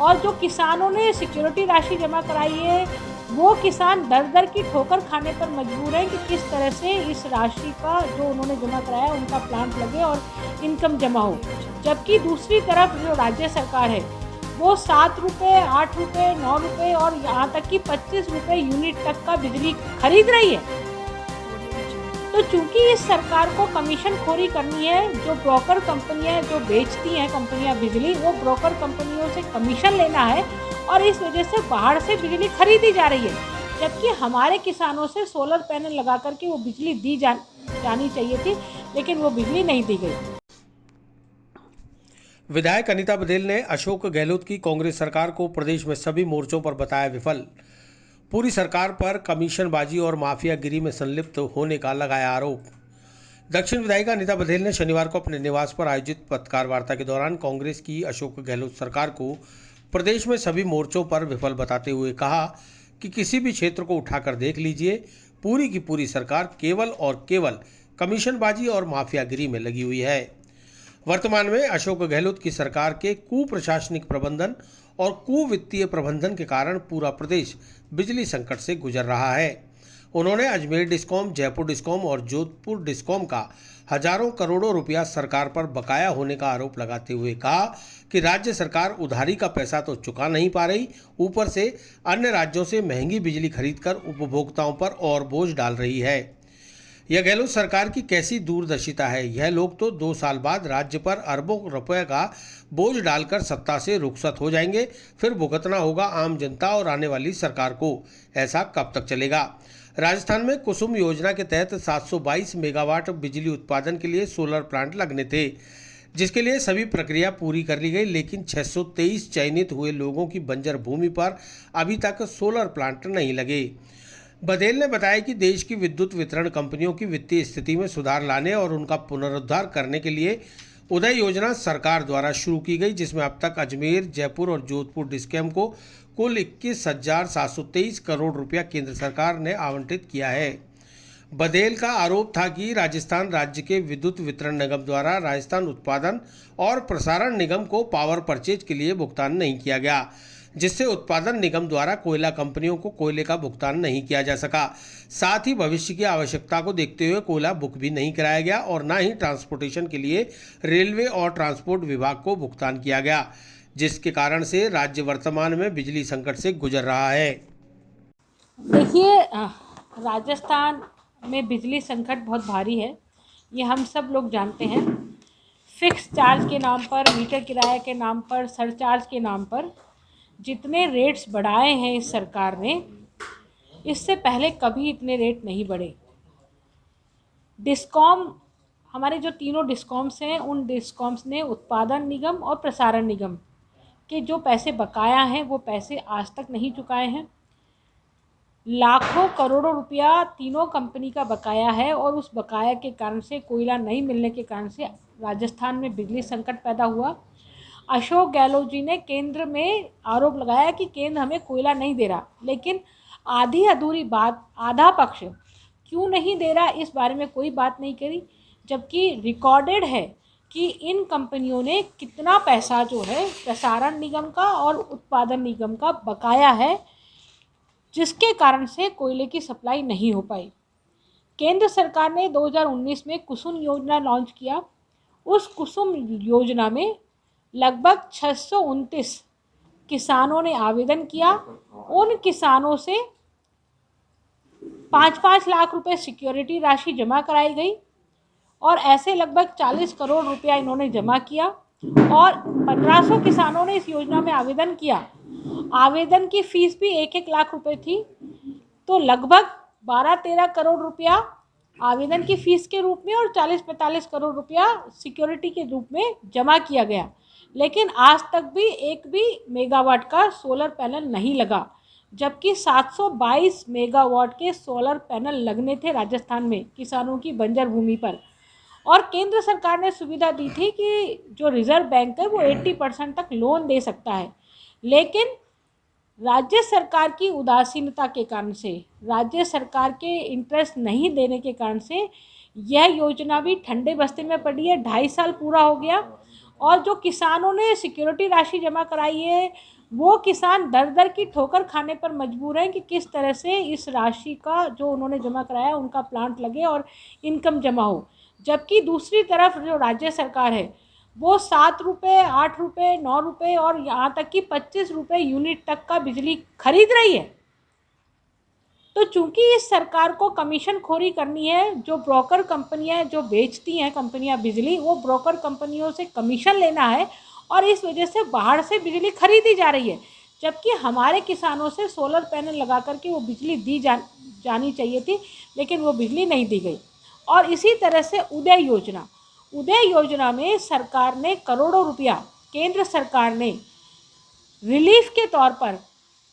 और जो किसानों ने सिक्योरिटी राशि जमा कराई है वो किसान दर दर की ठोकर खाने पर मजबूर हैं कि किस तरह से इस राशि का जो उन्होंने जमा कराया उनका प्लांट लगे और इनकम जमा हो। जबकि दूसरी तरफ जो राज्य सरकार है वो 7 रुपये, 8 रुपये, 9 रुपये और यहाँ तक कि 25 रुपये यूनिट तक का बिजली खरीद रही है। तो चूंकि इस सरकार को कमीशन खोरी करनी है, जो ब्रोकर कंपनियां जो बेचती हैं कंपनियां बिजली, वो ब्रोकर कंपनियों से कमीशन लेना है और इस वजह से बाहर से बिजली खरीदी जा रही है। जबकि हमारे किसानों से सोलर पैनल लगा करके वो बिजली दी जानी चाहिए थी, लेकिन वो बिजली नहीं दी गई। विधायक अनीता बघेल ने अशोक गहलोत की कांग्रेस सरकार को प्रदेश में सभी मोर्चों पर बताया विफल। पूरी सरकार पर कमीशनबाजी और माफियागिरी में संलिप्त होने का लगाया आरोप। दक्षिण विधायिका अनीता बघेल ने शनिवार को अपने निवास पर आयोजित पत्रकार वार्ता के दौरान कांग्रेस की अशोक गहलोत सरकार को प्रदेश में सभी मोर्चों पर विफल बताते हुए कहा कि किसी भी क्षेत्र को उठाकर देख लीजिए, पूरी की पूरी सरकार केवल और केवल कमीशनबाजी और माफियागिरी में लगी हुई है। वर्तमान में अशोक गहलोत की सरकार के कुप्रशासनिक प्रबंधन और कुवित्तीय प्रबंधन के कारण पूरा प्रदेश बिजली संकट से गुजर रहा है। उन्होंने अजमेर डिस्कॉम, जयपुर डिस्कॉम और जोधपुर डिस्कॉम का हजारों करोड़ों रुपया सरकार पर बकाया होने का आरोप लगाते हुए कहा कि राज्य सरकार उधारी का पैसा तो चुका नहीं पा रही, ऊपर से अन्य राज्यों से महंगी बिजली खरीदकर उपभोक्ताओं पर और बोझ डाल रही है। यह गहलोत सरकार की कैसी दूरदर्शिता है। यह लोग तो 2 साल बाद राज्य पर अरबों रुपए का बोझ डालकर सत्ता से रुखसत हो जाएंगे, फिर भुगतना होगा आम जनता और आने वाली सरकार को। ऐसा कब तक चलेगा। राजस्थान में कुसुम योजना के तहत 722 मेगावाट बिजली उत्पादन के लिए सोलर प्लांट लगने थे, जिसके लिए सभी प्रक्रिया पूरी कर ली गई, लेकिन 623 चयनित हुए लोगों की बंजर भूमि पर अभी तक सोलर प्लांट नहीं लगे। बघेल ने बताया कि देश की विद्युत वितरण कंपनियों की वित्तीय स्थिति में सुधार लाने और उनका पुनरुद्धार करने के लिए उदय योजना सरकार द्वारा शुरू की गई, जिसमें अब तक अजमेर, जयपुर और जोधपुर डिस्कॉम को कुल 21,723 करोड़ रुपया केंद्र सरकार ने आवंटित किया है। बघेल का आरोप था कि राजस्थान राज्य के विद्युत वितरण निगम द्वारा राजस्थान उत्पादन और प्रसारण निगम को पावर परचेज के लिए भुगतान नहीं किया गया, जिससे उत्पादन निगम द्वारा कोयला कंपनियों को कोयले का भुगतान नहीं किया जा सका। साथ ही भविष्य की आवश्यकता को देखते हुए कोयला बुक भी नहीं कराया गया और न ही ट्रांसपोर्टेशन के लिए रेलवे और ट्रांसपोर्ट विभाग को भुगतान किया गया, जिसके कारण से राज्य वर्तमान में बिजली संकट से गुजर रहा है। देखिए, राजस्थान में बिजली संकट बहुत भारी है, ये हम सब लोग जानते हैं। फिक्स चार्ज के नाम पर, मीटर किराए के नाम पर, सरचार्ज के नाम पर जितने रेट्स बढ़ाए हैं इस सरकार ने, इससे पहले कभी इतने रेट नहीं बढ़े। डिस्कॉम, हमारे जो तीनों डिस्कॉम्स हैं, उन डिस्कॉम्स ने उत्पादन निगम और प्रसारण निगम के जो पैसे बकाया हैं वो पैसे आज तक नहीं चुकाए हैं। लाखों करोड़ों रुपया तीनों कंपनी का बकाया है और उस बकाया के कारण से, कोयला नहीं मिलने के कारण से राजस्थान में बिजली संकट पैदा हुआ। अशोक गहलोत जी ने केंद्र में आरोप लगाया कि केंद्र हमें कोयला नहीं दे रहा, लेकिन आधी अधूरी बात, आधा पक्ष क्यों नहीं दे रहा इस बारे में कोई बात नहीं करी, जबकि रिकॉर्डेड है कि इन कंपनियों ने कितना पैसा जो है प्रसारण निगम का और उत्पादन निगम का बकाया है, जिसके कारण से कोयले की सप्लाई नहीं हो पाई। केंद्र सरकार ने 2019 में कुसुम योजना लॉन्च किया। उस कुसुम योजना में लगभग 629 किसानों ने आवेदन किया। उन किसानों से 5-5 लाख रुपए सिक्योरिटी राशि जमा कराई गई और ऐसे लगभग 40 करोड़ रुपया इन्होंने जमा किया और 1500 किसानों ने इस योजना में आवेदन किया। आवेदन की फ़ीस भी 1-1 लाख रुपए थी, तो लगभग 12-13 करोड़ रुपया आवेदन की फ़ीस के रूप में और 40-45 करोड़ रुपया सिक्योरिटी के रूप में जमा किया गया। लेकिन आज तक भी एक भी मेगावाट का सोलर पैनल नहीं लगा, जबकि 722 मेगावाट के सोलर पैनल लगने थे राजस्थान में किसानों की बंजर भूमि पर। और केंद्र सरकार ने सुविधा दी थी कि जो रिजर्व बैंक है वो 80% तक लोन दे सकता है, लेकिन राज्य सरकार की उदासीनता के कारण से, राज्य सरकार के इंटरेस्ट नहीं देने के कारण से यह योजना भी ठंडे बस्ते में पड़ी है। 2.5 साल पूरा हो गया और जो किसानों ने सिक्योरिटी राशि जमा कराई है वो किसान दर दर की ठोकर खाने पर मजबूर हैं कि किस तरह से इस राशि का जो उन्होंने जमा कराया उनका प्लांट लगे और इनकम जमा हो। जबकि दूसरी तरफ जो राज्य सरकार है वो 7 रुपये, 8 रुपये, 9 रुपये और यहाँ तक कि 25 रुपये यूनिट तक का बिजली खरीद रही है। तो चूंकि इस सरकार को कमीशन खोरी करनी है, जो ब्रोकर कंपनियां जो बेचती हैं कंपनियां बिजली, वो ब्रोकर कंपनियों से कमीशन लेना है और इस वजह से बाहर से बिजली खरीदी जा रही है। जबकि हमारे किसानों से सोलर पैनल लगा करके वो बिजली दी जानी चाहिए थी, लेकिन वो बिजली नहीं दी गई। और इसी तरह से उदय योजना में सरकार ने करोड़ों रुपया, केंद्र सरकार ने रिलीफ के तौर पर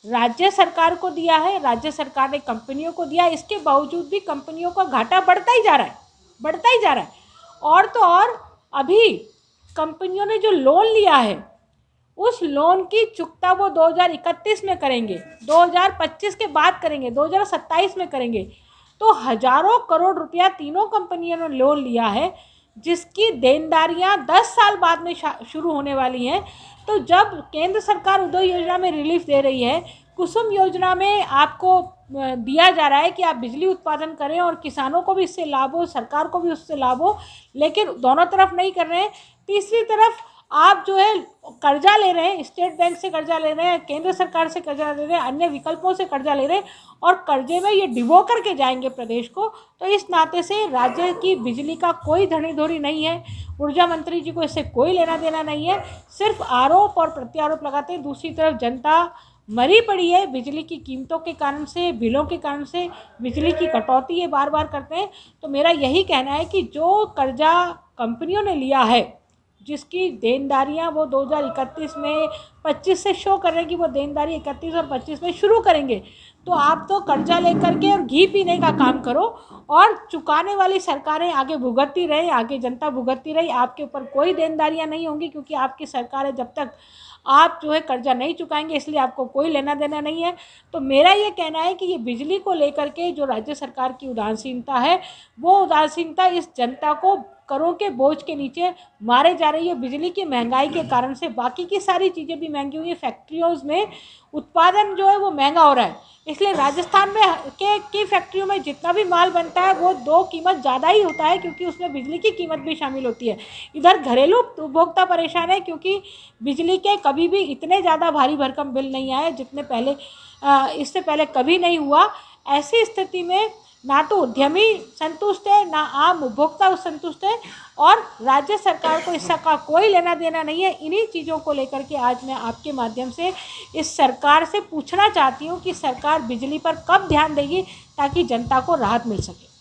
राज्य सरकार को दिया है, राज्य सरकार ने कंपनियों को दिया। इसके बावजूद भी कंपनियों का घाटा बढ़ता ही जा रहा है। और तो और अभी कंपनियों ने जो लोन लिया है उस लोन की चुकता वो 2031 में करेंगे, 2025 के बाद करेंगे, 2027 में करेंगे। तो हजारों करोड़ रुपया तीनों कंपनियों ने लोन लिया है, जिसकी देनदारियां 10 साल बाद में शुरू होने वाली हैं। तो जब केंद्र सरकार उदय योजना में रिलीफ दे रही है, कुसुम योजना में आपको दिया जा रहा है कि आप बिजली उत्पादन करें और किसानों को भी इससे लाभ हो, सरकार को भी उससे लाभ हो, लेकिन दोनों तरफ नहीं कर रहे हैं। तीसरी तरफ आप जो है कर्जा ले रहे हैं, स्टेट बैंक से कर्जा ले रहे हैं, केंद्र सरकार से कर्जा ले रहे हैं, अन्य विकल्पों से कर्जा ले रहे हैं और कर्जे में ये डिबो करके जाएंगे प्रदेश को। तो इस नाते से राज्य की बिजली का कोई धनीधोरी नहीं है, ऊर्जा मंत्री जी को इससे कोई लेना देना नहीं है, सिर्फ आरोप और प्रत्यारोप लगाते हैं। दूसरी तरफ जनता मरी पड़ी है बिजली की कीमतों के कारण से, बिलों के कारण से, बिजली की कटौती ये बार बार करते हैं। तो मेरा यही कहना है कि जो कर्जा कंपनियों ने लिया है, जिसकी देनदारियां वो 2031 में 25 से शो कर रहे हैं कि वो देनदारी 31 और 25 में शुरू करेंगे, तो आप तो कर्जा लेकर के और घी पीने का काम करो और चुकाने वाली सरकारें आगे भुगतती रहे, आगे जनता भुगतती रही। आपके ऊपर कोई देनदारियां नहीं होंगी, क्योंकि आपकी सरकार है। जब तक आप जो है कर्जा नहीं चुकाएंगे, इसलिए आपको कोई लेना देना नहीं है। तो मेरा ये कहना है कि ये बिजली को लेकर के जो राज्य सरकार की उदासीनता है, वो उदासीनता इस जनता को करों के बोझ के नीचे मारे जा रही है। बिजली की महंगाई के कारण से बाकी की सारी चीज़ें भी महंगी हुई है। फैक्ट्रियों में उत्पादन जो है वो महंगा हो रहा है, इसलिए राजस्थान में की फैक्ट्रियों में जितना भी माल बनता है वो 2 कीमत ज़्यादा ही होता है, क्योंकि उसमें बिजली की कीमत भी शामिल होती है। इधर घरेलू उपभोक्ता परेशान है, क्योंकि बिजली के कभी भी इतने ज़्यादा भारी भरकम बिल नहीं आए जितने पहले इससे पहले कभी नहीं हुआ। ऐसी स्थिति में ना तो उद्यमी संतुष्ट है, ना आम उपभोक्ता संतुष्ट है, और राज्य सरकार को इसका कोई लेना देना नहीं है। इन्हीं चीज़ों को लेकर के आज मैं आपके माध्यम से इस सरकार से पूछना चाहती हूँ कि सरकार बिजली पर कब ध्यान देगी ताकि जनता को राहत मिल सके।